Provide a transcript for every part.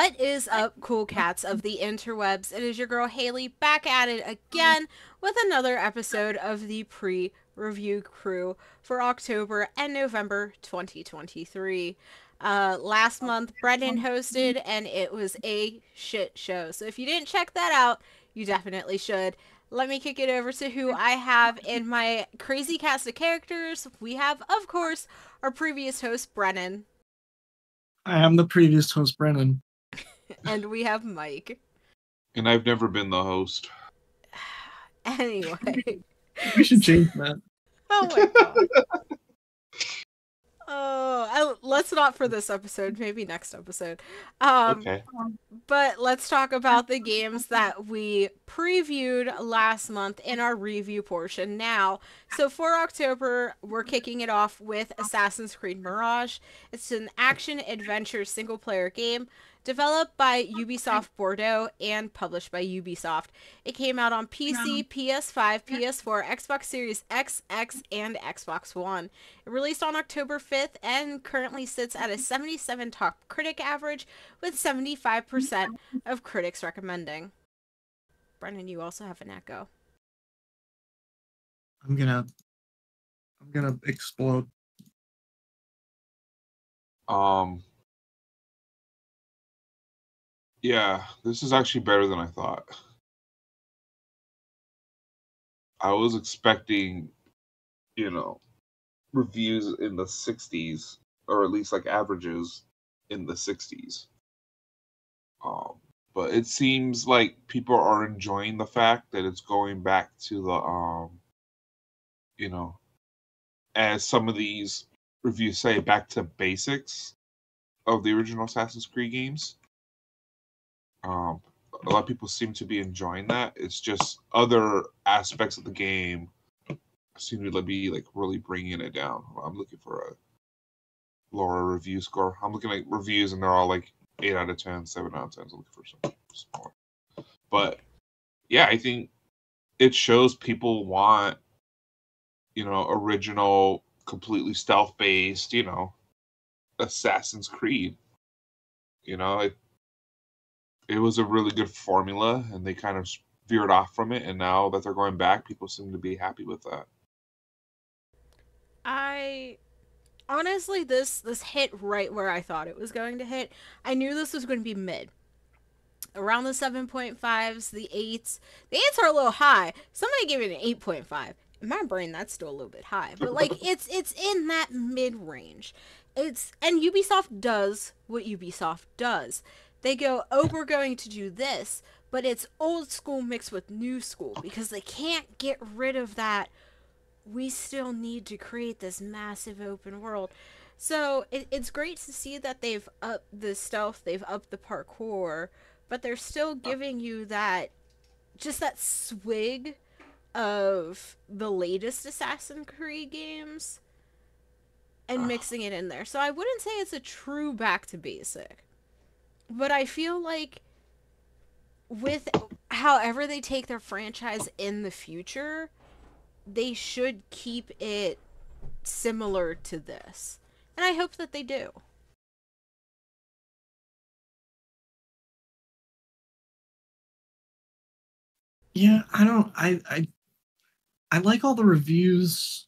What is up, cool cats of the interwebs? It is your girl Haley back at it again with another episode of the pre-review crew for October and November 2023. Last month, Brendan hosted, and it was a shit show. So if you didn't check that out, you definitely should. Let me kick it over to who I have in my crazy cast of characters. We have, of course, our previous host, Brennan. I am the previous host, Brennan. And we have Mike. And I've never been the host. Anyway. We should change that. Oh my god. Let's not for this episode, maybe next episode. Okay. But let's talk about the games that we previewed last month in our review portion now. So for October, we're kicking it off with Assassin's Creed Mirage. It's an action-adventure single-player game developed by Ubisoft Bordeaux and published by Ubisoft. It came out on PC, PS5, PS4, Xbox Series X, and Xbox One. It released on October 5th and currently sits at a 77 top critic average with 75% of critics recommending. Brennan, you also have an echo. I'm gonna explode. Yeah, this is actually better than I thought. I was expecting, reviews in the 60s, or at least like averages in the 60s. But it seems like people are enjoying the fact that it's going back to the, as some of these reviews say, back to basics of the original Assassin's Creed games. A lot of people seem to be enjoying that. It's just other aspects of the game seem to be like really bringing it down. I'm looking for a lower review score. I'm looking at reviews and they're all like 8 out of 10, 7 out of 10. I'm looking for some more. But yeah, I think it shows people want, original, completely stealth-based, Assassin's Creed. It was a really good formula, and they kind of veered off from it, and now that they're going back, people seem to be happy with that. Honestly, this hit right where I thought it was going to hit. I knew this was going to be mid. Around the 7.5s, the 8s. The 8s are a little high. Somebody gave it an 8.5. In my brain, that's still a little bit high. But, it's in that mid-range. And Ubisoft does what Ubisoft does. They go, oh, we're going to do this, but it's old school mixed with new school because they can't get rid of that. We still need to create this massive open world. So it's great to see that they've upped the stealth, they've upped the parkour, but they're still giving you that swig of the latest Assassin's Creed games and mixing it in there. So I wouldn't say it's a true back to basic. But I feel like with however they take their franchise in the future, they should keep it similar to this. And I hope that they do. Yeah, I like all the reviews.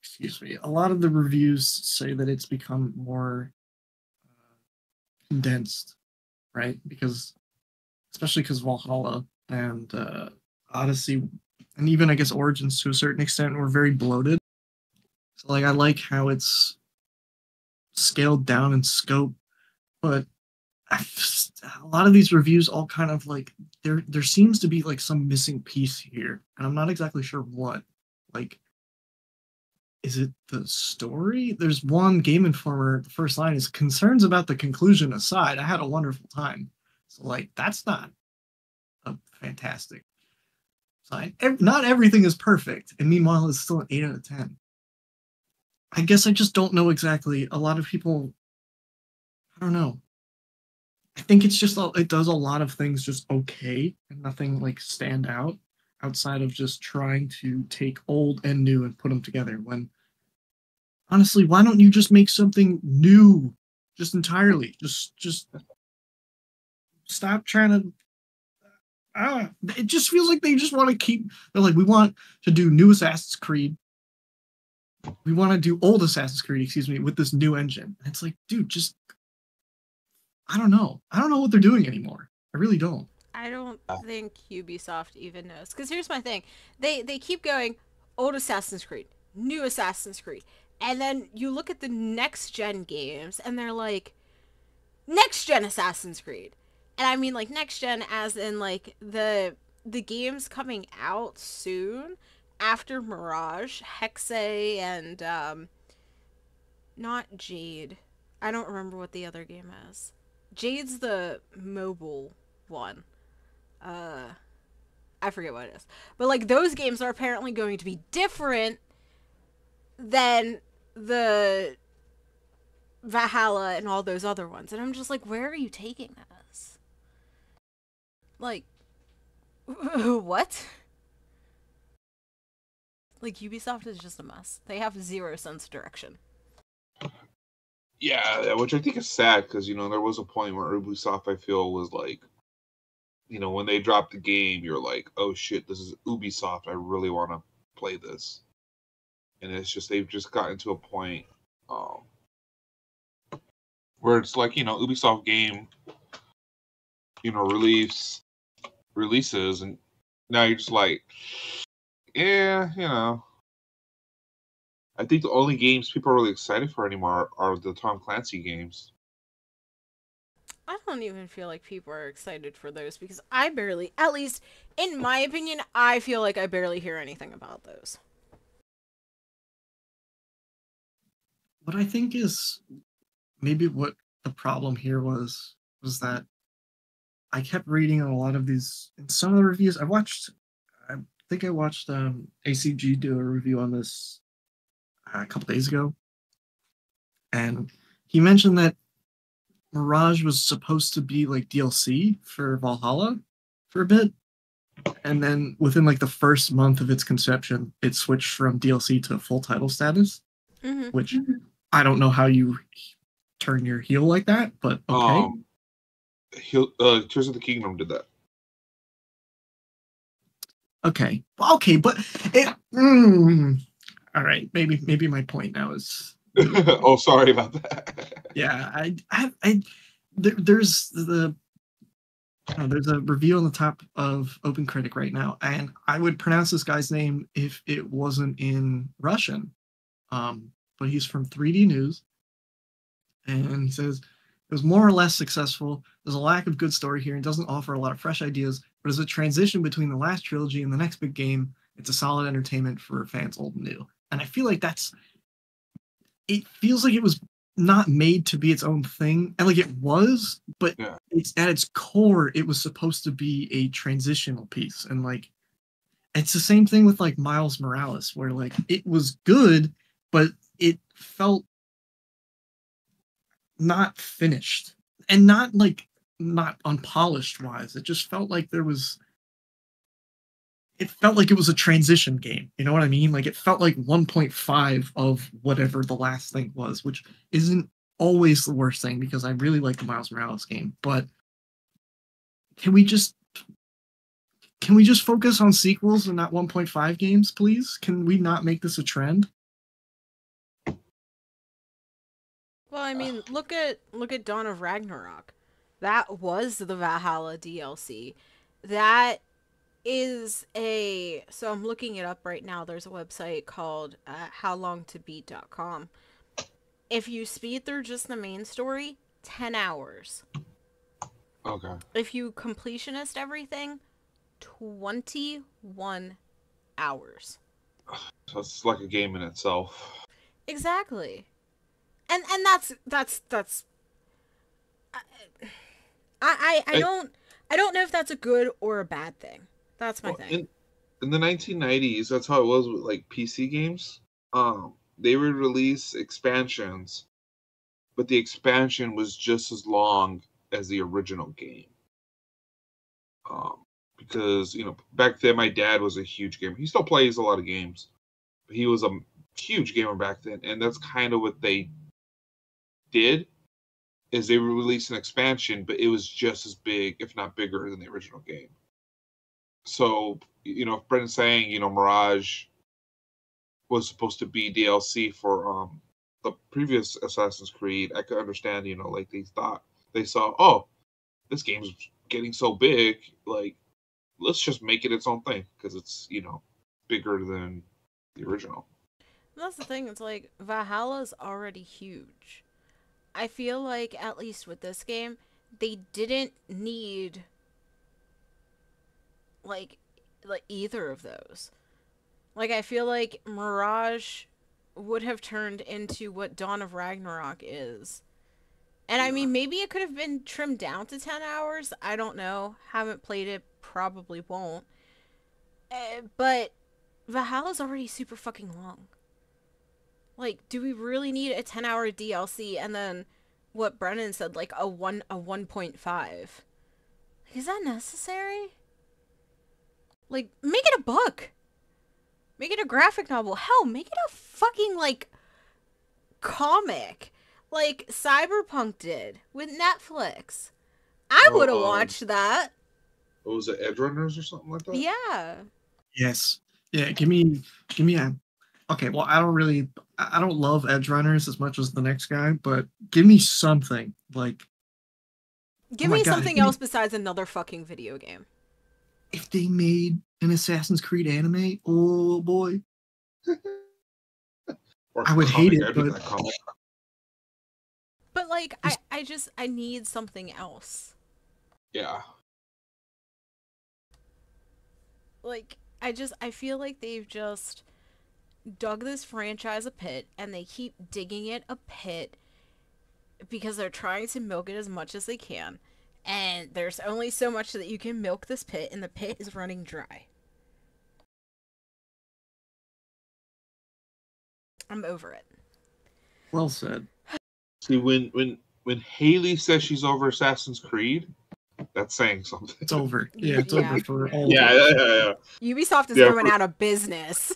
Excuse me. A lot of the reviews say that it's become more condensed, right? Especially because Valhalla and Odyssey, and even I guess Origins to a certain extent, were very bloated. So I like how it's scaled down in scope, but a lot of these reviews all kind of like there seems to be like some missing piece here, and I'm not exactly sure what. Is it the story? There's one Game Informer, the first line is, concerns about the conclusion aside, I had a wonderful time. So, that's not a fantastic sign. Not everything is perfect, and meanwhile, it's still an 8 out of 10. I guess I just don't know exactly. A lot of people, I don't know. I think it's just, it does a lot of things just okay, and nothing, stand out. Outside of just trying to take old and new and put them together, when honestly, why don't you just make something new just entirely? Just stop trying to. It just feels like they just want to keep. They're like, we want to do new Assassin's Creed. We want to do old Assassin's Creed, excuse me, with this new engine. And it's like, dude, just I don't know. I don't know what they're doing anymore. I really don't. I don't think Ubisoft even knows. Because here's my thing. They keep going, old Assassin's Creed, new Assassin's Creed. And then you look at the next gen games and they're like, next gen Assassin's Creed. And I mean like next gen as in like the games coming out soon after Mirage, Hexe, and not Jade. I don't remember what the other game is. Jade's the mobile one. I forget what it is. But like those games are apparently going to be different than the Valhalla and all those other ones. And I'm just like, where are you taking this? Like, what? Like, Ubisoft is just a mess. They have zero sense of direction. Yeah, which I think is sad because, there was a point where Ubisoft, I feel, was like, when they dropped the game, you're like, oh shit, this is Ubisoft. I really want to play this. And it's just, they've just gotten to a point where it's like, Ubisoft game, releases, and now you're just like, yeah, I think the only games people are really excited for anymore are the Tom Clancy games. I don't even feel like people are excited for those because I barely, at least in my opinion, I feel like I barely hear anything about those. What I think is maybe what the problem here was that I kept reading a lot of these in some of the reviews. I think I watched ACG do a review on this a couple days ago, and he mentioned that Mirage was supposed to be like DLC for Valhalla for a bit, and then within like the first month of its conception, it switched from DLC to full title status, which I don't know how you turn your heel like that, but okay. Tears of the Kingdom did that. Okay, but it. All right, maybe my point now is. Oh, sorry about that. Yeah, there's there's a review on the top of OpenCritic right now, and I would pronounce this guy's name if it wasn't in Russian. But he's from 3D News, and he says it was more or less successful. There's a lack of good story here and doesn't offer a lot of fresh ideas, but as a transition between the last trilogy and the next big game, it's a solid entertainment for fans old and new. And I feel like it feels like it was not made to be its own thing. And like it was, but it's at its core, it was supposed to be a transitional piece. And like, it's the same thing with like Miles Morales, where like it was good, but it felt not finished and not unpolished wise. It just felt like it felt like it was a transition game. You know what I mean? Like it felt like 1.5 of whatever the last thing was, which isn't always the worst thing because I really like the Miles Morales game. But can we just focus on sequels and not 1.5 games, please? Can we not make this a trend? Well, I mean, look at Dawn of Ragnarok. That was the Valhalla DLC. That is so I'm looking it up right now. There's a website called howlongtobeat.com. If you speed through just the main story, 10 hours. Okay. If you completionist everything, 21 hours. So it's like a game in itself. Exactly. And that's I don't know if that's a good or a bad thing. That's my thing. In the 1990s, that's how it was with like PC games. They would release expansions, but the expansion was just as long as the original game. Because back then my dad was a huge gamer. He still plays a lot of games, but he was a huge gamer back then, and that's kind of what they did. is they released an expansion, but it was just as big, if not bigger, than the original game. So, if Brendan's saying, Mirage was supposed to be DLC for the previous Assassin's Creed, I could understand, like they saw, oh, this game's getting so big, like, let's just make it its own thing because it's, bigger than the original. That's the thing. It's like Valhalla's already huge. I feel like, at least with this game, they didn't need like either of those. Like, I feel like Mirage would have turned into what Dawn of Ragnarok is. And I mean, maybe it could have been trimmed down to 10 hours. I don't know. Haven't played it. Probably won't. But Valhalla's already super fucking long. Like, do we really need a 10-hour DLC and then what Brennan said, like a 1.5? Is that necessary? Like, make it a book. Make it a graphic novel. Hell, make it a fucking, like, comic. Like Cyberpunk did with Netflix. I would have watched that. What was it, Edge Runners or something like that? Yeah. Yes. Yeah, give me a... Okay, well, I don't love Edge Runners as much as the next guy, but give me something. Like, give me something else besides another fucking video game. If they made an Assassin's Creed anime, oh boy. I would hate it, but like, I need something else. Yeah. Like, I feel like they've just dug this franchise a pit, and they keep digging it a pit because they're trying to milk it as much as they can. And there's only so much that you can milk this pit, and the pit is running dry. I'm over it. Well said. See, when Haley says she's over Assassin's Creed, that's saying something. It's over. Yeah, it's over for all. Yeah. Ubisoft is going out of business.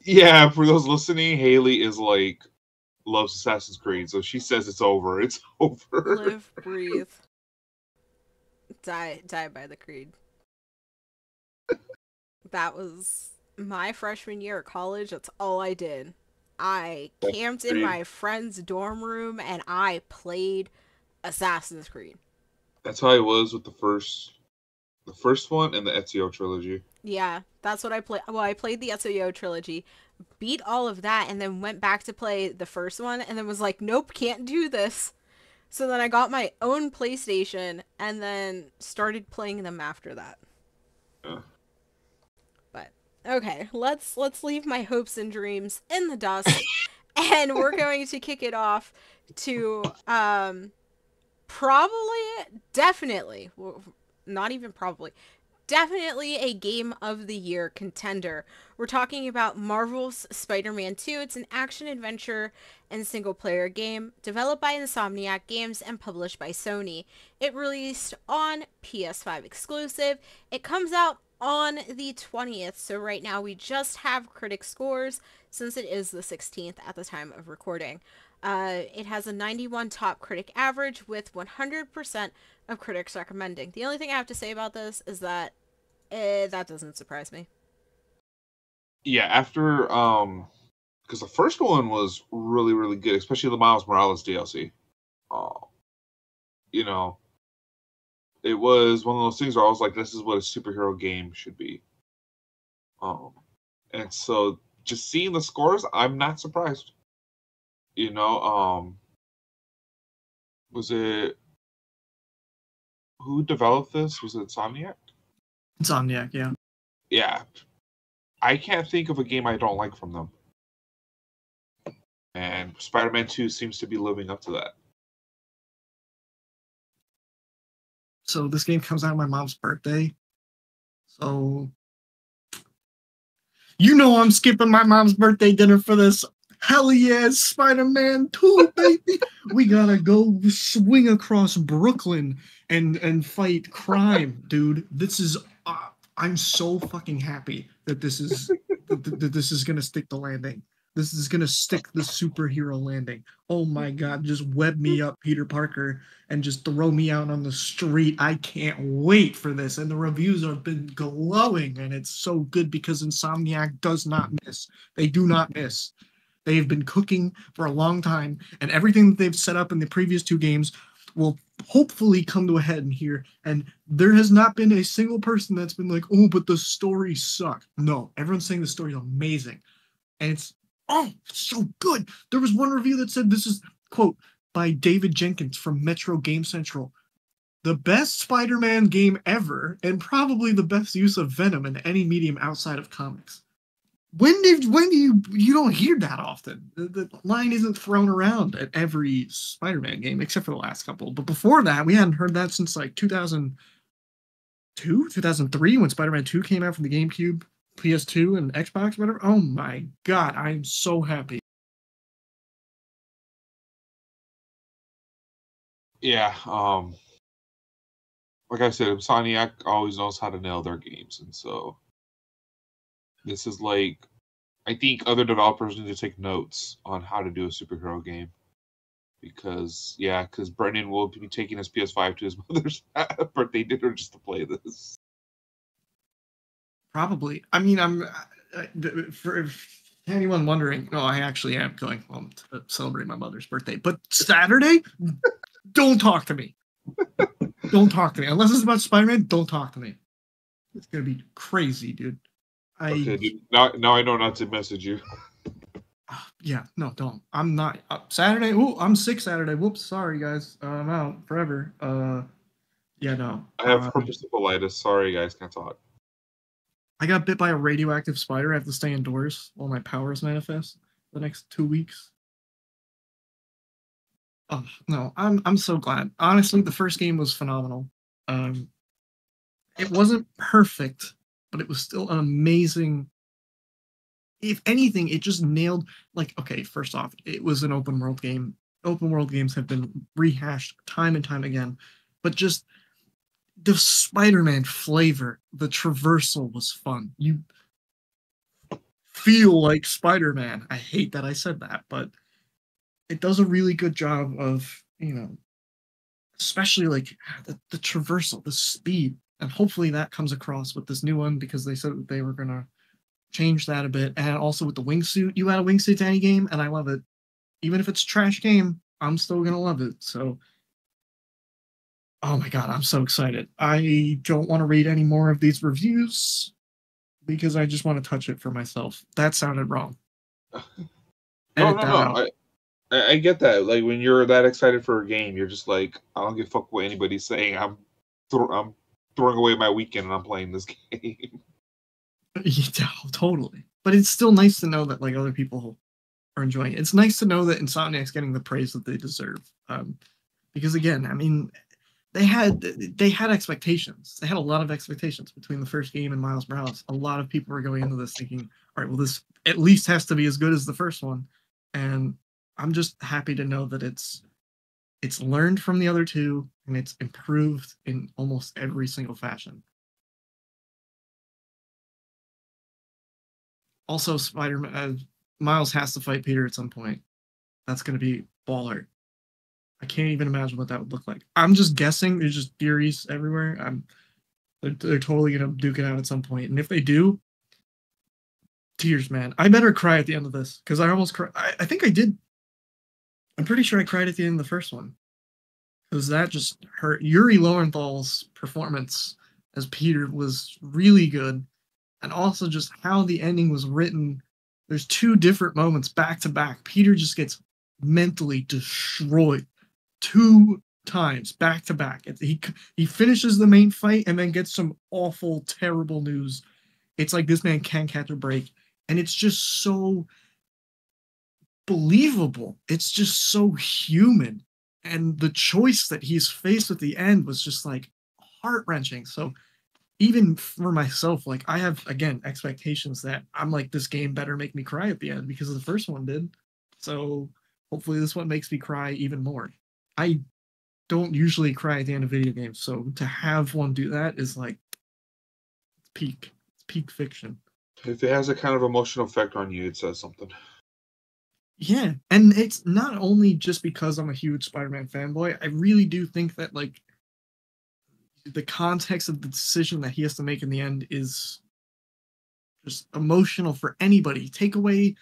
Yeah, for those listening, Haley is like loves Assassin's Creed, so she says it's over. It's over. Live, breathe, die by the creed. That was my freshman year at college. That's all I did. I camped in my friend's dorm room and I played Assassin's Creed. That's how it was with the first one and the Ezio trilogy. Yeah, that's what I played. Well, I played the Ezio trilogy, beat all of that, and then went back to play the first one, and then was like, nope, can't do this. So then I got my own PlayStation, and then started playing them after that. But, okay, let's leave my hopes and dreams in the dust, and we're going to kick it off to, definitely, a Game of the Year contender. We're talking about Marvel's Spider-Man 2. It's an action-adventure and single-player game developed by Insomniac Games and published by Sony. It released on PS5 exclusive. It comes out on the 20th, so right now we just have critic scores since it is the 16th at the time of recording. It has a 91 top critic average with 100% of critics recommending. The only thing I have to say about this is that that doesn't surprise me. Yeah, after because the first one was really, really good, especially the Miles Morales DLC. It was one of those things where I was like, this is what a superhero game should be. And so just seeing the scores, I'm not surprised. Was it who developed this? Was it Insomniac? Insomniac, yeah. Yeah. I can't think of a game I don't like from them. And Spider-Man 2 seems to be living up to that. So this game comes out on my mom's birthday. So I'm skipping my mom's birthday dinner for this. Hell yeah, Spider-Man 2, baby. We gotta go swing across Brooklyn and fight crime, dude. This is I'm so fucking happy that this is that this is gonna stick the landing. This is gonna stick the superhero landing. Oh my god, just web me up, Peter Parker, and just throw me out on the street. I can't wait for this. And the reviews have been glowing, and it's so good because Insomniac does not miss. They do not miss. They've been cooking for a long time, and everything that they've set up in the previous two games will hopefully come to a head in here. And there has not been a single person that's been like, oh, but the story sucked. No, everyone's saying the story's amazing. And it's so good. There was one review that said this is, quote, by David Jenkins from Metro Game Central, the best Spider-Man game ever, and probably the best use of Venom in any medium outside of comics. When do you don't hear that often? The line isn't thrown around at every Spider-Man game except for the last couple. But before that, we hadn't heard that since like 2002, 2003 when Spider-Man 2 came out from the GameCube, PS2, and Xbox, whatever. Oh my god, I'm so happy. Yeah, like I said, Insomniac always knows how to nail their games, and so this is like, I think other developers need to take notes on how to do a superhero game. Because Brennan will be taking his PS5 to his mother's birthday dinner just to play this. Probably. I mean, for anyone wondering, no, I actually am going home to celebrate my mother's birthday. But Saturday, don't talk to me. Don't talk to me. Unless it's about Spider-Man, don't talk to me. It's going to be crazy, dude. Okay, dude. Now I know not to message you. Yeah, no, don't. I'm not. Saturday, I'm sick Saturday. Whoops, sorry, guys. I'm out forever. Yeah, no. I have herpes colitis. Sorry, guys, can't talk. I got bit by a radioactive spider. I have to stay indoors while my powers manifest the next 2 weeks. Oh no, I'm so glad. Honestly, the first game was phenomenal. It wasn't perfect, but it was still an amazing. If anything, it just nailed, like, okay, first off, it was an open world game. Open world games have been rehashed time and time again, but just the Spider-Man flavor, the traversal was fun. You feel like Spider-Man. I hate that I said that, but it does a really good job of, especially like the traversal, the speed, and hopefully that comes across with this new one because they said that they were gonna change that a bit. And also with the wingsuit, you add a wingsuit to any game, and I love it. Even if it's a trash game, I'm still gonna love it. So, oh my god, I'm so excited. I don't want to read any more of these reviews because I just want to touch it for myself. That sounded wrong. No. I get that. Like when you're that excited for a game, you're just like, I don't give a fuck what anybody's saying. I'm throwing away my weekend and I'm playing this game. Yeah, totally. But it's still nice to know that like other people are enjoying it. It's nice to know that Insomniac's getting the praise that they deserve. Because again, I mean, they had expectations. They had a lot of expectations between the first game and Miles Morales. A lot of people were going into this thinking, all right, well, this at least has to be as good as the first one. And I'm just happy to know that it's learned from the other two and it's improved in almost every single fashion. Also, Spider-Man, Miles has to fight Peter at some point. That's going to be baller. I can't even imagine what that would look like. I'm just guessing. There's just theories everywhere. They're totally going to duke it out at some point. And if they do, tears, man. I better cry at the end of this because I almost cried. I think I did. I'm pretty sure I cried at the end of the first one. Because that just hurt. Yuri Lorenthal's performance as Peter was really good. And also just how the ending was written. There's two different moments back to back. Peter just gets mentally destroyed 2 times back to back. He finishes the main fight and then gets some awful, terrible news. It's like this man can't catch a break. And it's just so believable. It's just so human. And the choice that he's faced at the end was just like heart-wrenching. So even for myself, like I have, again, expectations that I'm like, this game better make me cry at the end because the first one did. So hopefully this one makes me cry even more. I don't usually cry at the end of video games. So to have one do that is like it's peak fiction. If it has a kind of emotional effect on you, it says something. Yeah, and it's not only just because I'm a huge Spider-Man fanboy. I really do think that like the context of the decision that he has to make in the end is just emotional for anybody. Take away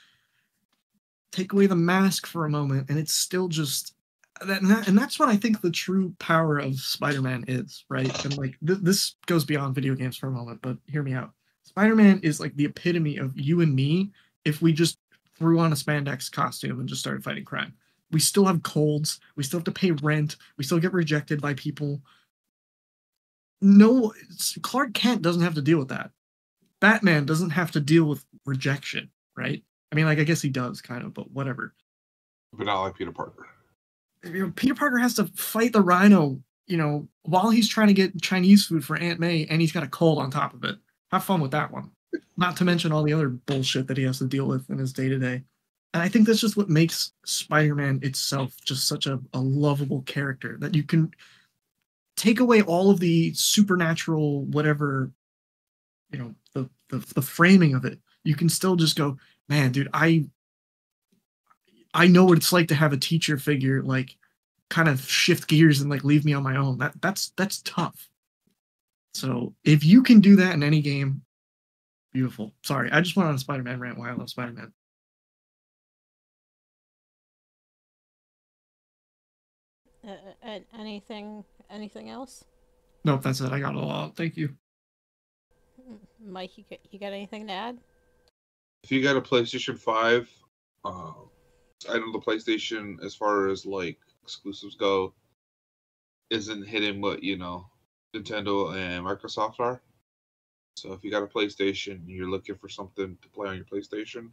the mask for a moment, and it's still just and that's what I think the true power of Spider-Man is, right? And like this goes beyond video games for a moment, but hear me out. Spider-Man is like the epitome of you and me if we just threw on a spandex costume and just started fighting crime. We still have colds, we still have to pay rent, we still get rejected by people. No, Clark Kent doesn't have to deal with that. Batman doesn't have to deal with rejection, right? I mean, like I guess he does kind of, but whatever. But not like Peter Parker. Peter Parker has to fight the Rhino, while he's trying to get Chinese food for Aunt May, and he's got a cold on top of it. Have fun with that one. Not to mention all the other bullshit that he has to deal with in his day to day. And I think that's just what makes Spider-Man itself just such a lovable character, that you can take away all of the supernatural whatever, the framing of it. You can still just go, man, dude, I know what it's like to have a teacher figure like kind of shift gears and like leave me on my own. That's tough. So if you can do that in any game, beautiful. Sorry, I just went on a Spider-Man rant. Why I love Spider-Man. Anything else? Nope, that's it. I got it all out. Thank you. Mike, you got anything to add? If you got a PlayStation 5, uh, I know the PlayStation, as far as like exclusives go, isn't hitting what Nintendo and Microsoft are. So if you got a PlayStation and you're looking for something to play on your PlayStation,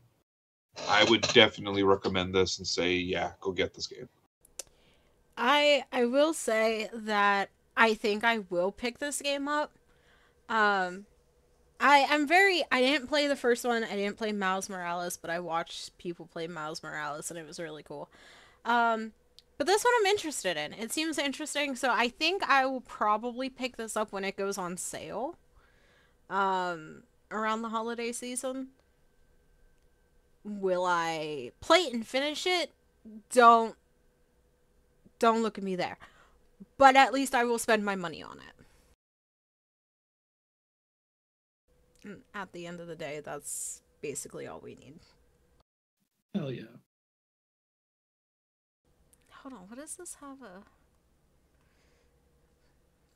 I would definitely recommend this and say, yeah, go get this game. I will say that I think I will pick this game up. Um, I didn't play the first one. I didn't play Miles Morales, but I watched people play Miles Morales, and it was really cool. Um, but this one I'm interested in. It seems interesting, so I think I will probably pick this up when it goes on sale. Around the holiday season. Will I play it and finish it? Don't don't look at me there. But at least I will spend my money on it. And at the end of the day, that's basically all we need. Hell yeah. Hold on, what does this have a...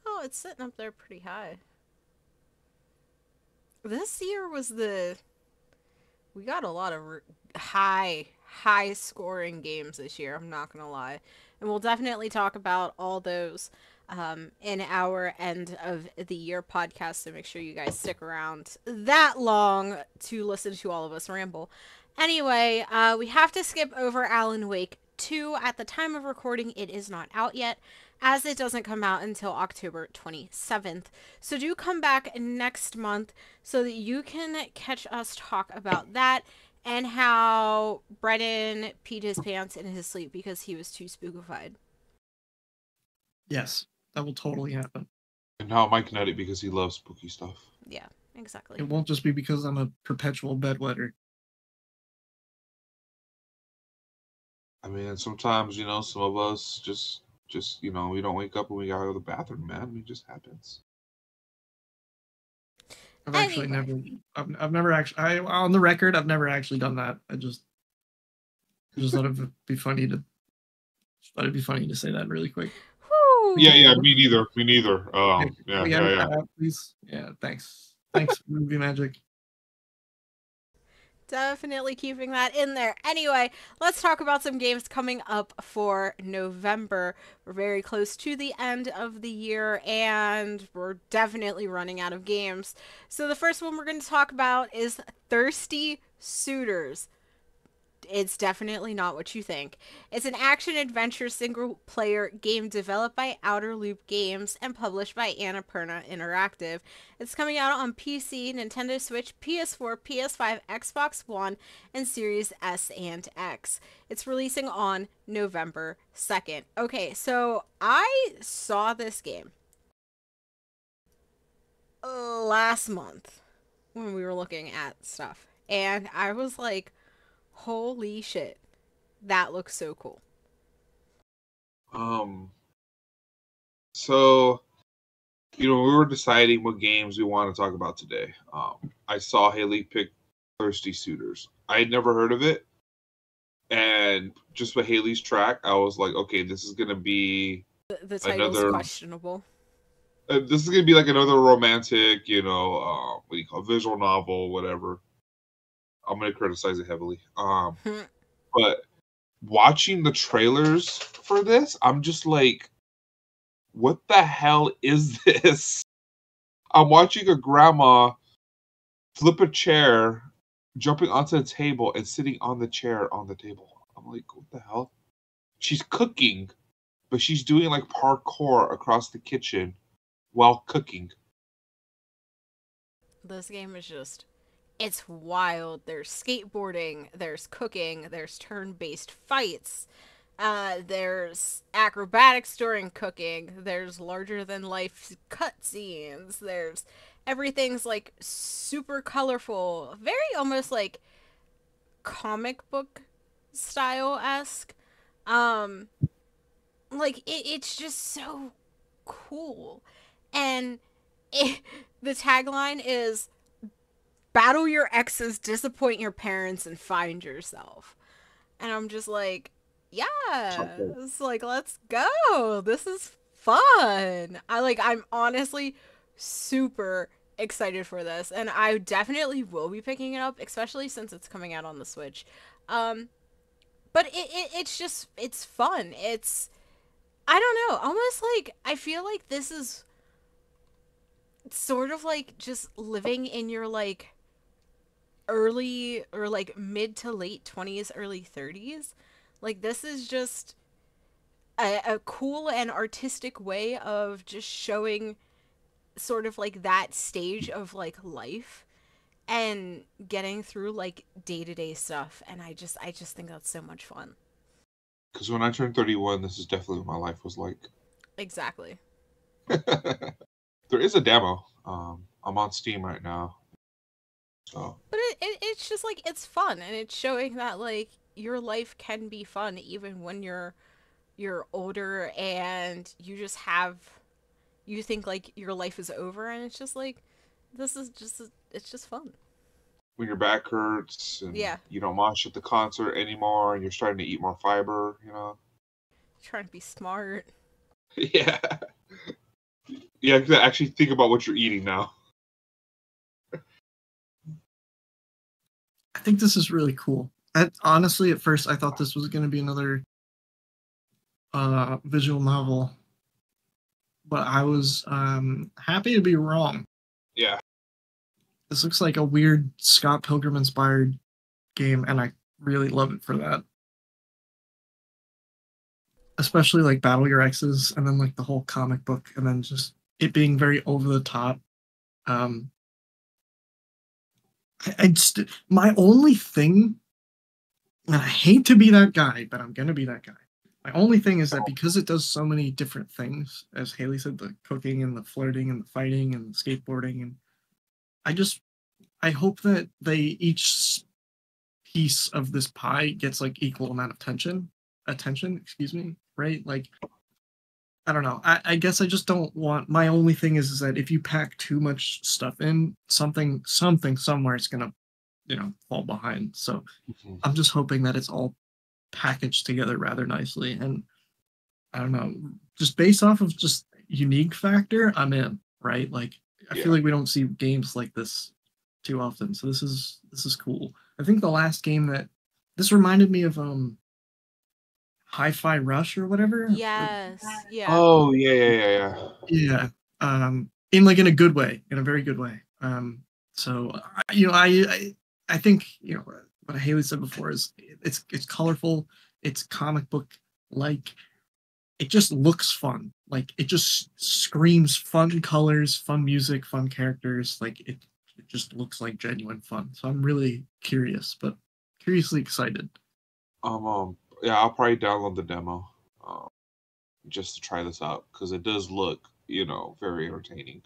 Oh, it's sitting up there pretty high. This year was the... We got a lot of high scoring games this year, I'm not gonna lie. And we'll definitely talk about all those in our end of the year podcast, so make sure you guys stick around that long to listen to all of us ramble. Anyway, we have to skip over Alan Wake 2. At the time of recording, it is not out yet, as it doesn't come out until October 27th. So do come back next month so that you can catch us talk about that and how Brennan peed his pants in his sleep because he was too spookified. Yes, that will totally happen. And now Mike Nutty because he loves spooky stuff. Yeah, exactly. It won't just be because I'm a perpetual bedwetter. I mean, sometimes, some of us just we don't wake up when we gotta go to the bathroom, man. I mean, it just happens. I've actually I've never actually, on the record, I've never actually done that. I just thought it'd be funny to say that really quick. Whew. Yeah, me neither. Yeah. Please. Yeah, thanks. Thanks, movie magic. Definitely keeping that in there. Anyway, let's talk about some games coming up for November. We're very close to the end of the year, and we're definitely running out of games. So the first one we're going to talk about is Thirsty Suitors. It's definitely not what you think. It's an action-adventure single-player game developed by Outer Loop Games and published by Annapurna Interactive. It's coming out on PC, Nintendo Switch, PS4, PS5, Xbox One, and Series S and X. It's releasing on November 2nd. Okay, so I saw this game last month when we were looking at stuff, and I was like, holy shit, That looks so cool. Um, so we were deciding what games we want to talk about today. I saw Haley pick Thirsty Suitors. I had never heard of it, and just with Haley's track, I was like, okay, this is gonna be The title's another. questionable. This is gonna be like another romantic, what do you call it, visual novel, whatever. I'm gonna criticize it heavily. But watching the trailers for this, I'm just like, what the hell is this? I'm watching a grandma flip a chair, jumping onto the table and sitting on the chair on the table. I'm like, what the hell? She's cooking, but she's doing like parkour across the kitchen while cooking. This game is just, it's wild. There's skateboarding, there's cooking, there's turn-based fights, there's acrobatics during cooking, there's larger than life cutscenes, there's everything's like super colorful, very almost like comic book style esque. Um, like it's just so cool, and it, the tagline is battle your exes, disappoint your parents, and find yourself. And I'm just like, yeah, Okay. it's like, let's go. This is fun. I'm honestly super excited for this. And I definitely will be picking it up, especially since it's coming out on the Switch. Um, but it's just, it's fun. It's, I don't know, almost like, I feel like this is sort of like just living in your like early or like mid to late 20s, early 30s. Like, this is just a cool and artistic way of just showing sort of like that stage of like life and getting through like day-to-day stuff, and I just think that's so much fun. Because when I turned 31, this is definitely what my life was like. Exactly. There is a demo. I'm on Steam right now. So But it's just like it's fun, and it's showing that like your life can be fun even when you're older and you just have, you think like your life is over, and it's just like this is just, it's just fun. when your back hurts and Yeah, you don't mosh at the concert anymore and you're starting to eat more fiber. trying to be smart. Yeah. You have to actually think about what you're eating now. I think this is really cool. Honestly, at first, I thought this was going to be another visual novel, but I was happy to be wrong. Yeah. This looks like a weird Scott Pilgrim inspired game, and I really love it for that. Especially like Battle Your Exes, and then like the whole comic book, and then just it being very over the top. Um, my only thing, and I hate to be that guy, but I'm gonna be that guy. My only thing is that because it does so many different things, as Haley said, the cooking and the flirting and the fighting and the skateboarding, and I just I hope that they each piece of this pie gets like equal amount of attention, excuse me, right? Like I don't know. I guess I just don't want. My only thing is that if you pack too much stuff in, something somewhere, it's gonna, fall behind. So Mhm. I'm just hoping that it's all packaged together rather nicely. And I don't know, just based off of just unique factor, I'm in. Right? Like I feel Yeah. like we don't see games like this too often. So this is cool. I think the last game that this reminded me of Hi-Fi Rush or whatever. Yes, yeah. Oh, yeah. Yeah, in like in a good way, in a very good way. So I think what Haley said before is it's colorful, it's comic book like, it just looks fun. Like it just screams fun colors, fun music, fun characters. Like it just looks like genuine fun. So I'm really curious, but curiously excited. Yeah, I'll probably download the demo, um, just to try this out because it does look, very entertaining.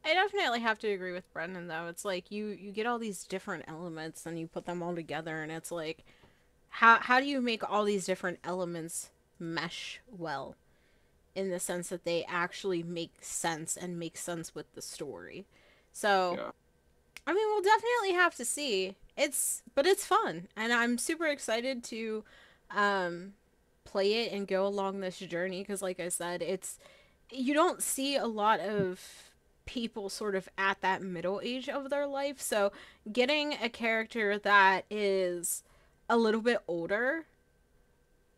I definitely have to agree with Brendan though. It's like you get all these different elements and you put them all together, and it's like how do you make all these different elements mesh well in the sense that they actually make sense and make sense with the story? So, Yeah. I mean, we'll definitely have to see. But it's fun, and I'm super excited to um play it and go along this journey because like I said, it's you don't see a lot of people sort of at that middle age of their life. So, getting a character that is a little bit older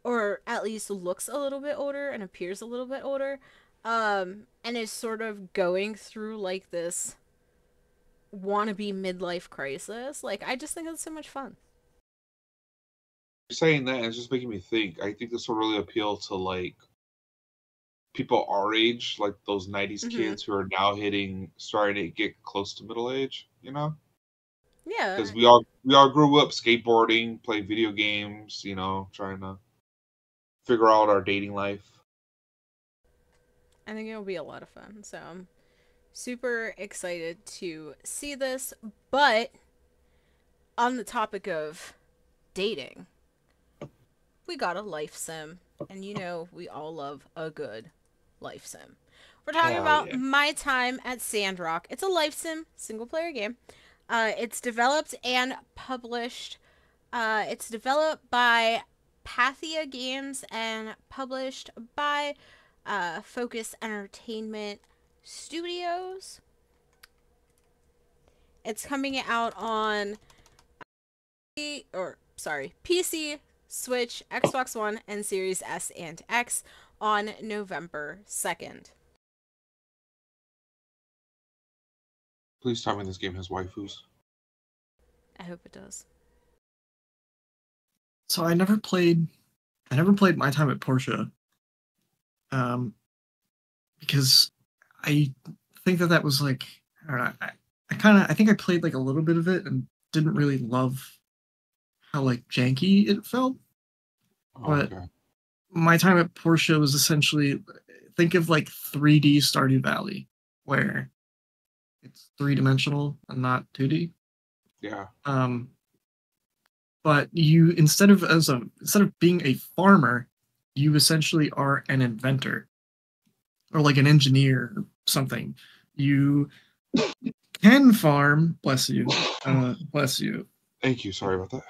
or at least looks a little bit older and appears a little bit older and is sort of going through like this wannabe midlife crisis. Like, I just think it's so much fun. Saying that is just making me think. I think this will really appeal to like people our age, like those '90s Mm-hmm. kids who are now starting to get close to middle age. You know, because Yeah, we all grew up skateboarding, playing video games. Trying to figure out our dating life. I think it'll be a lot of fun. So I'm super excited to see this. But on the topic of dating, we got a life sim. And we all love a good life sim. We're talking Hell about yeah! My Time at Sandrock. It's a life sim, single player game. It's developed and published. It's developed by Pathia Games and published by Focus Entertainment Studios. It's coming out on PC, Switch, Xbox One, and Series S and X on November 2nd. Please tell me this game has waifus. I hope it does. So I never played My Time at Portia, um, because I think that was like, I don't know, I think I played like a little bit of it and didn't really love how like janky it felt. Oh, But okay. My Time at Portia was essentially, think of like 3D Stardew Valley, where it's three-dimensional and not 2D. Yeah. Um, but you instead of being a farmer, you essentially are an inventor or like an engineer or something. You can farm, bless you. Thank you. Sorry about that.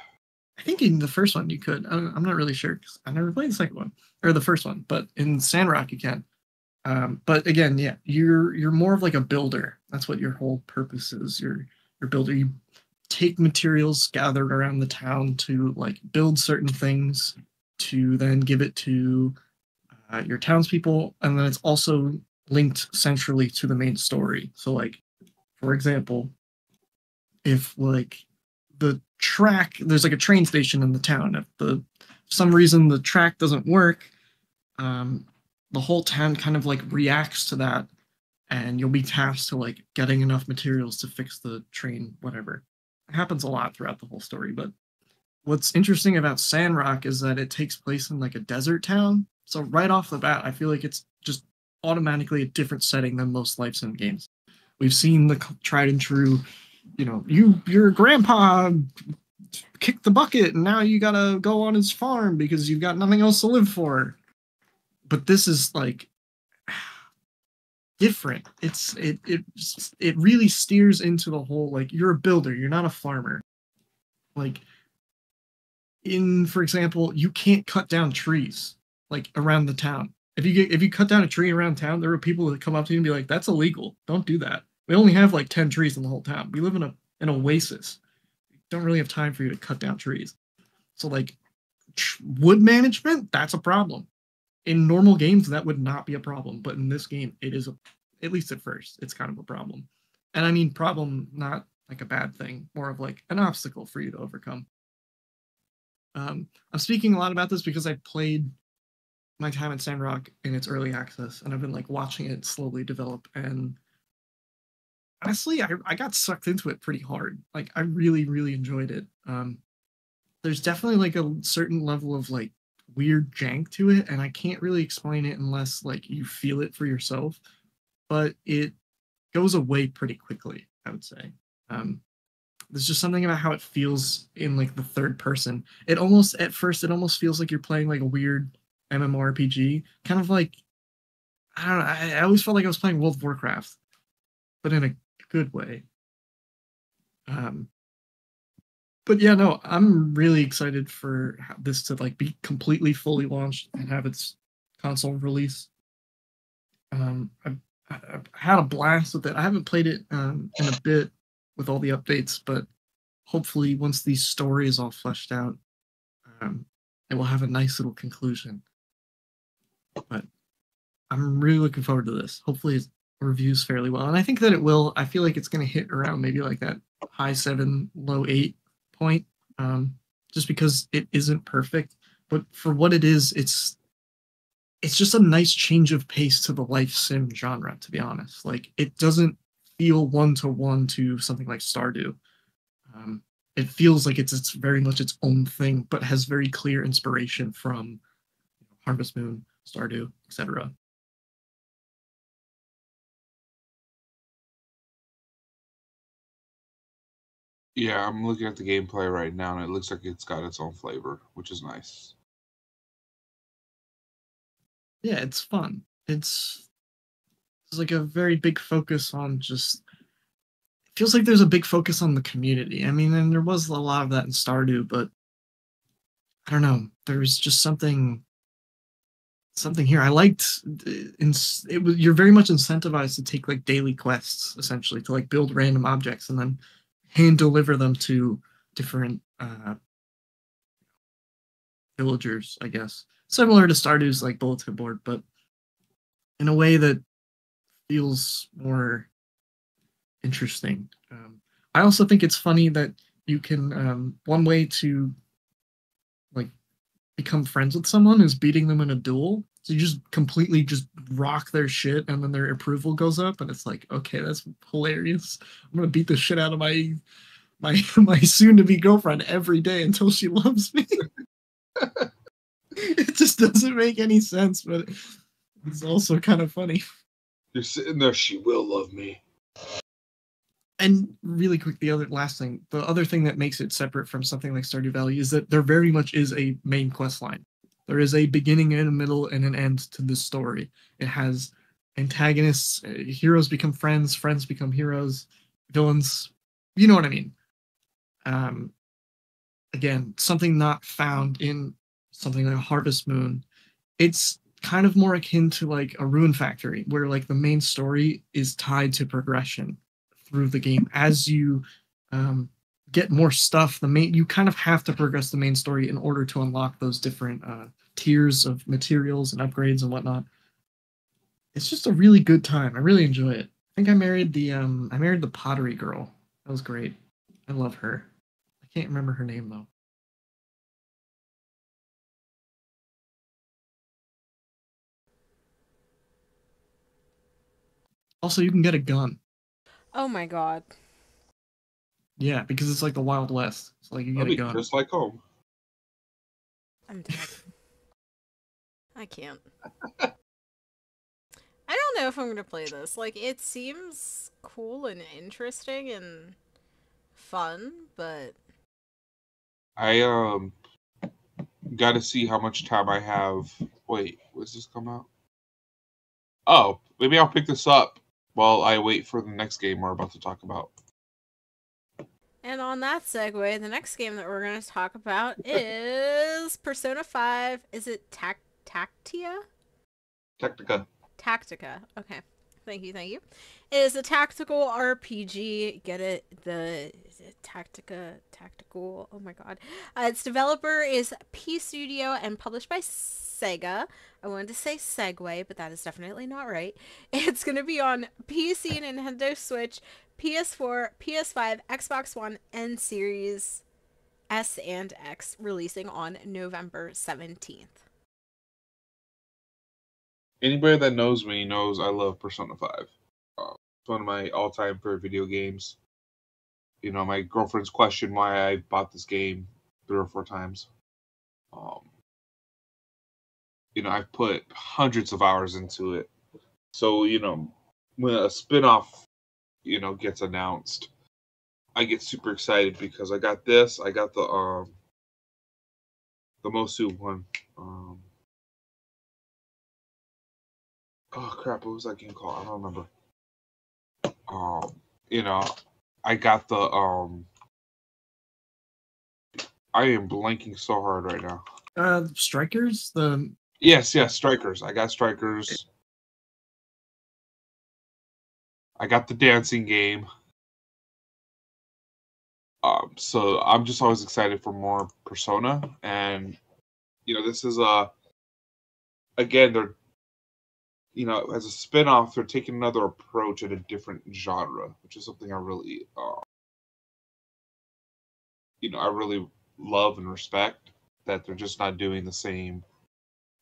I think in the first one you could. I'm not really sure because I never played the second one or the first one, but in Sandrock you can. But again, yeah, you're more of like a builder. That's what your whole purpose is. You're builder. You take materials gathered around the town to like build certain things to then give it to your townspeople, and then it's also linked centrally to the main story. So, like for example, if like there's like a train station in the town. If for some reason the track doesn't work, um, the whole town kind of like reacts to that, and you'll be tasked to like getting enough materials to fix the train, whatever. It happens a lot throughout the whole story, but what's interesting about Sandrock is that it takes place in like a desert town. So right off the bat, I feel like it's just automatically a different setting than most life sim games. We've seen the tried and true, your grandpa kicked the bucket and now you gotta go on his farm because you've got nothing else to live for. But this is like different. It really steers into the whole like you're a builder, you're not a farmer. Like for example, you can't cut down trees like around the town. If you cut down a tree around town, there are people that come up to you and be like, "That's illegal. Don't do that." We only have like 10 trees in the whole town. We live in an oasis. We don't really have time for you to cut down trees. So like wood management, that's a problem. In normal games, that would not be a problem, but in this game, it is at least at first, it's kind of a problem. And I mean problem, not like a bad thing, more of like an obstacle for you to overcome. I'm speaking a lot about this because I played My Time at Sandrock in its early access, and I've been like watching it slowly develop. And honestly, I got sucked into it pretty hard. Like I really, really enjoyed it. There's definitely like a certain level of like weird jank to it, and I can't really explain it unless like you feel it for yourself. But it goes away pretty quickly, I would say. There's just something about how it feels in like the third person. It almost at first it almost feels like you're playing like a weird MMORPG, kind of like I don't know. I always felt like I was playing World of Warcraft, but in a good way. Um, but yeah, no, I'm really excited for this to like be completely fully launched and have its console release. I've had a blast with it. I haven't played it in a bit with all the updates, but hopefully once these stories all fleshed out, um, it will have a nice little conclusion. But I'm really looking forward to this. Hopefully it reviews fairly well, and I think that it will. I feel like it's going to hit around maybe like that high 7, low 8 point, just because it isn't perfect. But for what it is, it's just a nice change of pace to the life sim genre, to be honest. Like, it doesn't feel one-to-one to something like Stardew. Um, it feels like it's very much its own thing, but has very clear inspiration from Harvest Moon, Stardew, etc. Yeah, I'm looking at the gameplay right now, and it looks like it's got its own flavor, which is nice. Yeah, it's fun. It's like a very big focus on just it feels like there's a big focus on the community. I mean, and there was a lot of that in Stardew, but I don't know. There's just something here. I liked it was you're very much incentivized to take like daily quests essentially to like build random objects and then hand deliver them to different villagers, I guess. Similar to Stardew's like bulletin board, but in a way that feels more interesting. I also think it's funny that you can one way to like become friends with someone is beating them in a duel. So you just completely just rock their shit, and then their approval goes up, and it's like, okay, that's hilarious. I'm gonna beat the shit out of my soon to be girlfriend every day until she loves me. It just doesn't make any sense, but it's also kind of funny. You're sitting there, she will love me. And really quick, the other thing that makes it separate from something like Stardew Valley is that there very much is a main quest line. There is a beginning and a middle and an end to this story. It has antagonists, heroes become friends, friends become heroes, villains. You know what I mean? Um, Again, something not found in something like Harvest Moon. It's kind of more akin to like a Ruin Factory, where like the main story is tied to progression through the game. As you get more stuff, you kind of have to progress the main story in order to unlock those different tiers of materials and upgrades and whatnot. It's just a really good time. I really enjoy it. I think I married the pottery girl. That was great. I love her. I can't remember her name though. Also, you can get a gun. Oh my god. Yeah, because it's like the Wild West. So like you get That'd a be gun. just like home. I'm dead. I can't. I don't know if I'm gonna play this. Like, it seems cool and interesting and fun, but I got to see how much time I have. Wait, when's this come out? Oh, maybe I'll pick this up while I wait for the next game we're about to talk about. and on that segue, the next game that we're going to talk about is Persona 5. Is it Tactia? Tactica. Tactica. Okay. Thank you, thank you. It is a tactical RPG. Get it? Is it Tactical. Oh my god. Its developer is P Studio and published by Sega. I wanted to say Segway, but that is definitely not right. It's going to be on PC, Nintendo Switch, PS4, PS5, Xbox One, and Series S and X, releasing on November 17th. Anybody that knows me knows I love Persona 5. It's one of my all-time favorite video games. You know, my girlfriend's questioned why I bought this game 3 or 4 times. You know, I've put hundreds of hours into it. So, you know, when a spin-off, you know, gets announced, I get super excited because I got this. I got the Mosu one. Oh crap! What was that game called? I don't remember. You know, I got the I am blanking so hard right now. Strikers. Yes, Strikers. I got Strikers. I got the dancing game. So I'm just always excited for more Persona, and this is again they're as a spin-off they're taking another approach at a different genre, which is something I really I really love and respect, that they're just not doing the same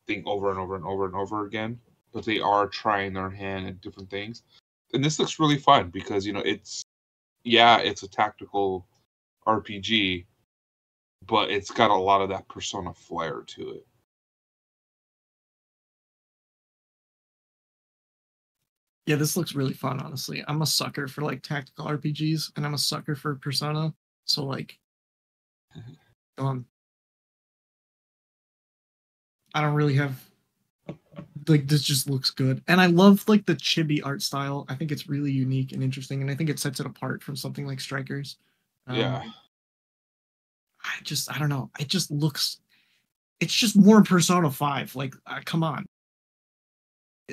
thing over and over and over and over again, but they are trying their hand at different things. And this looks really fun because it's a tactical RPG, but it's got a lot of that Persona flair to it. Yeah, this looks really fun, honestly. I'm a sucker for like tactical RPGs, and I'm a sucker for Persona. So like, I don't really have like, this just looks good, and I love like the chibi art style. I think it's really unique and interesting, and I think it sets it apart from something like Strikers. Yeah. I don't know. It just looks. It's just more Persona 5. Like, come on.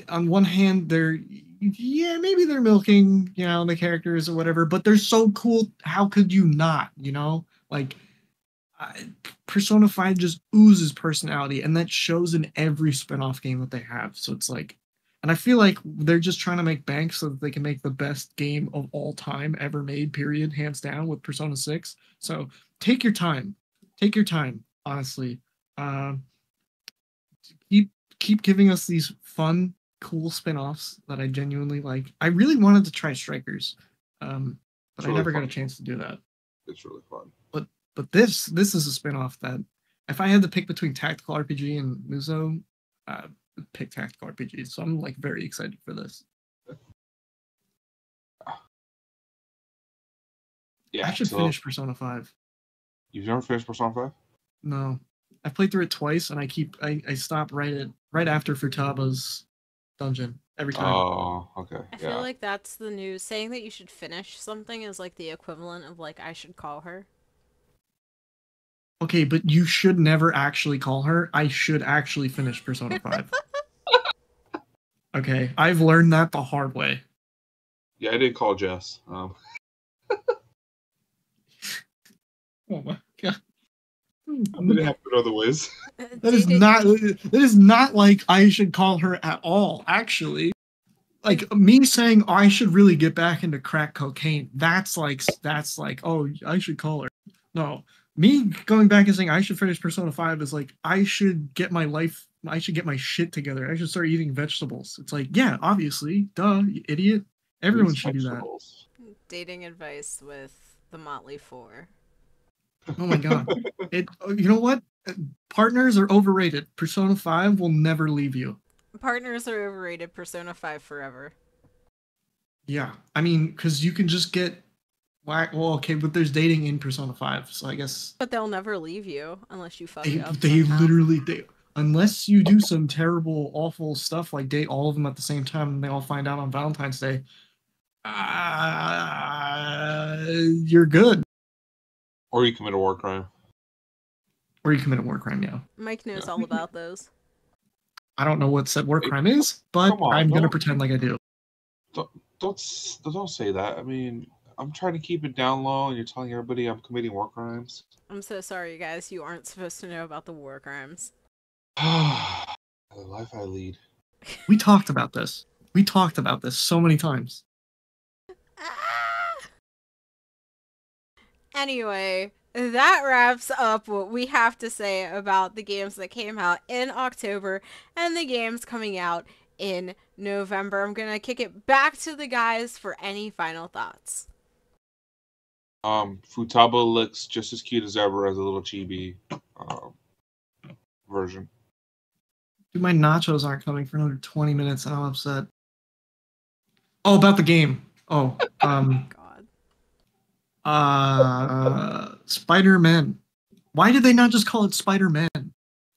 On one hand, maybe they're milking, the characters or whatever, but they're so cool. How could you not, Like, Persona 5 just oozes personality, and that shows in every spin-off game that they have. So it's like, and I feel like they're just trying to make bank so that they can make the best game of all time ever made, period, hands down, with Persona 6. So take your time. Take your time, honestly. Keep giving us these fun, cool spin-offs that I genuinely like. I really wanted to try Strikers, but really I never got a chance to do that. It's really fun. But this is a spin-off that, if I had to pick between tactical RPG and Muso, I'd pick tactical RPG. So I'm like very excited for this. Yeah, I should finish Persona 5. You've never finished Persona 5? No. I played through it twice, and I stop right after Futaba's dungeon every time. Oh, okay. I feel like that's the news. Saying that you should finish something is like the equivalent of like I should call her. Okay, but you should never actually call her. I should actually finish Persona 5. Okay, I've learned that the hard way. Yeah, I did call Jess. Oh my god. It happened other ways. That is not like I should call her at all, actually. Like, me saying, I should really get back into crack cocaine, that's like, oh, I should call her. No. Me going back and saying I should finish Persona 5 is like, I should get my shit together. I should start eating vegetables. It's like, yeah, obviously. Duh, you idiot. Everyone should do that. Dating advice with the Motley 4. Oh my god. You know what? Partners are overrated. Persona 5 will never leave you. Partners are overrated. Persona 5 forever. Yeah. I mean, because you can just get... Well, okay, but there's dating in Persona 5, so I guess... But they'll never leave you unless you fuck up. They literally... Unless you do some terrible, awful stuff like date all of them at the same time and they all find out on Valentine's Day, you're good. Or you commit a war crime. Yeah. Mike knows all about those. I don't know what said war crime is, but I'm going to pretend like I do. Don't say that. I mean... I'm trying to keep it down low, and you're telling everybody I'm committing war crimes. I'm so sorry, guys. You aren't supposed to know about the war crimes. The life I lead. We talked about this. So many times. Anyway, that wraps up what we have to say about the games that came out in October and the games coming out in November. I'm going to kick it back to the guys for any final thoughts. Futaba looks just as cute as ever as a little chibi version. Dude, my nachos aren't coming for another 20 minutes and I'm upset. Oh, about the game. Oh, God. Spider-Man. Why did they not just call it Spider-Man?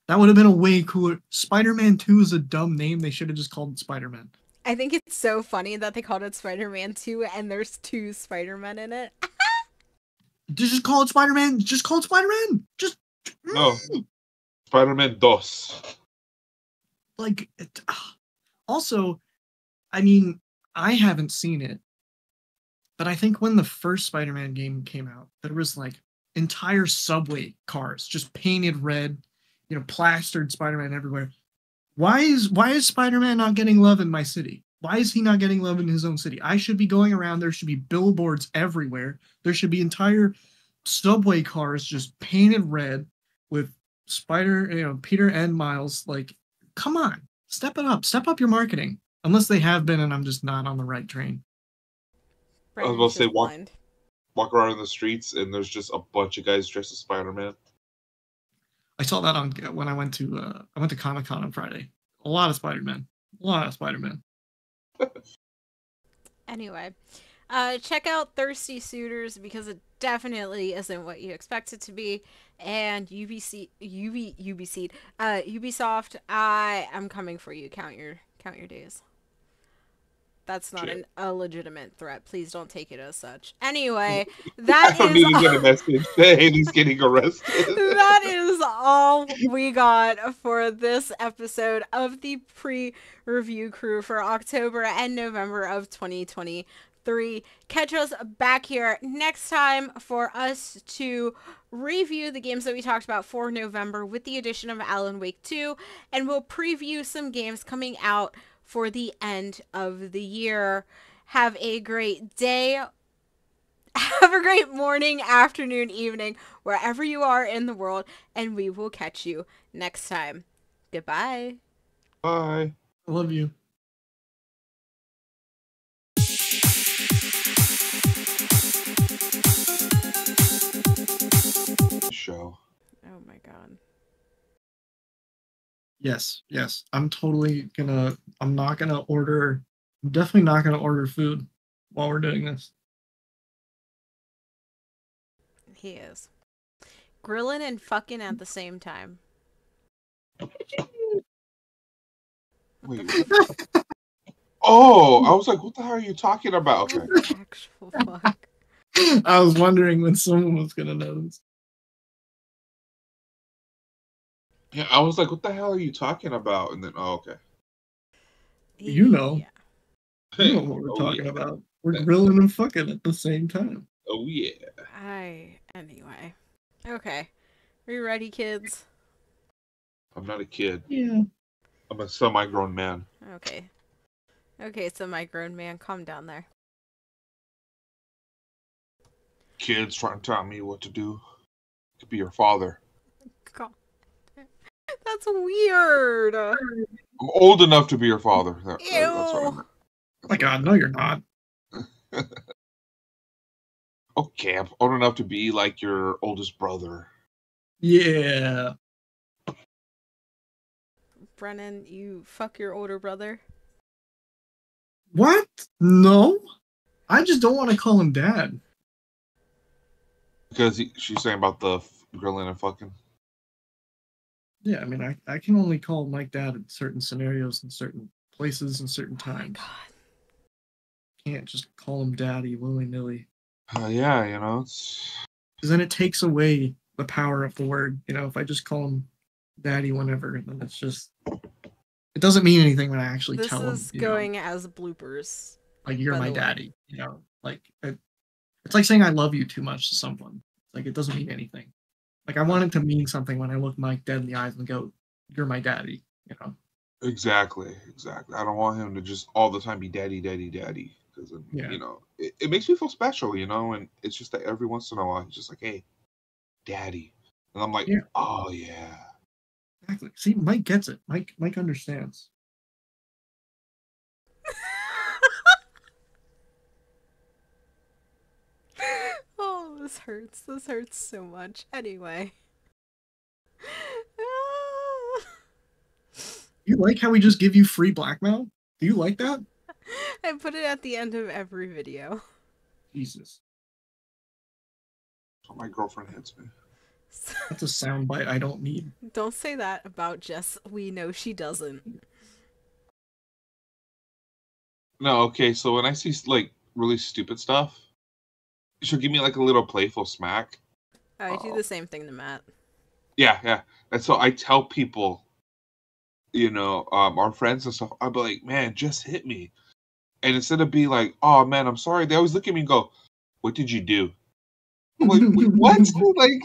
That would have been a way cooler. Spider-Man 2 is a dumb name. They should have just called it Spider-Man. I think it's so funny that they called it Spider-Man 2 and there's two Spider-Men in it. Just call it Spider-Man. Just call it Spider-Man. Just No, Spider-Man Dos. like also, I mean, I haven't seen it, but I think when the first Spider-Man game came out, there was like entire subway cars just painted red, plastered Spider-Man everywhere. Why is Spider-Man not getting love in my city? Why is he not getting love in his own city? I should be going around. There should be billboards everywhere. There should be entire subway cars just painted red with Peter and Miles. Like, come on, step it up. Step up your marketing. Unless they have been, and I'm just not on the right train. I was about to say walk around in the streets and there's just a bunch of guys dressed as Spider-Man. I saw that when I went to Comic-Con on Friday. A lot of Spider-Man. A lot of Spider-Man. Anyway, check out Thirsty Suitors because it definitely isn't what you expect it to be. And Ubisoft, I am coming for you. Count your days. That's not a legitimate threat. Please don't take it as such. Anyway, that I don't need to get a message. Hey, he's getting arrested. That is all we got for this episode of the pre-review crew for October and November of 2023. Catch us back here next time for us to review the games that we talked about for November with the addition of Alan Wake 2, and we'll preview some games coming out for the end of the year. Have a great day. Have a great morning, afternoon, evening, wherever you are in the world, and we will catch you next time. Goodbye. Bye. I love you. Show. Oh my god. Yes. I'm definitely not gonna order food while we're doing this. He is. Grilling and fucking at the same time. Wait. Oh, I was like, what the hell are you talking about? Okay. Actual fuck. I was wondering when someone was gonna notice. Yeah, I was like, what the hell are you talking about? And then, oh, okay. You know. Yeah. You know what we're talking about. We're grilling and fucking at the same time. Oh, yeah. Anyway. Okay. Are you ready, kids? I'm not a kid. Yeah. I'm a semi-grown man. Okay. Okay, semi-grown man. Calm down there. Kids trying to tell me what to do. To be your father. God. That's weird. I'm old enough to be your father. Ew. That's what I meant. Oh my god, no, you're not. Okay, I'm old enough to be like your oldest brother. Yeah. Brennan, you fuck your older brother? What? No. I just don't want to call him dad. Because she's saying about the grilling and fucking. Yeah, I mean, I can only call Mike dad in certain scenarios and certain places and certain times. Oh my god. Can't just call him daddy willy-nilly. Yeah, you know, it's... Because then it takes away the power of the word. You know, if I just call him daddy whenever, then it's just... It doesn't mean anything when I actually tell him. This is going as bloopers. Like, you're my daddy. You know, like, it's like saying I love you too much to someone. Like, it doesn't mean anything. Like, I want it to mean something when I look Mike dead in the eyes and go, you're my daddy, you know? Exactly. I don't want him to just all the time be daddy. Because, you know, it makes me feel special, you know? And it's just that every once in a while, he's just like, hey, daddy. And I'm like, oh, yeah. Exactly. See, Mike gets it. Mike understands. Oh, this hurts. This hurts so much. Anyway. You like how we just give you free blackmail? Do you like that? I put it at the end of every video. Jesus. My girlfriend hits me. That's a soundbite I don't need. Don't say that about Jess. We know she doesn't. No, okay. So when I see like really stupid stuff, she'll give me like a little playful smack. I do the same thing to Matt. Yeah. And so I tell people, our friends and stuff, I'll be like, man, just hit me. And instead of being like, oh man, I'm sorry, they always look at me and go, what did you do? I'm like, what? Like,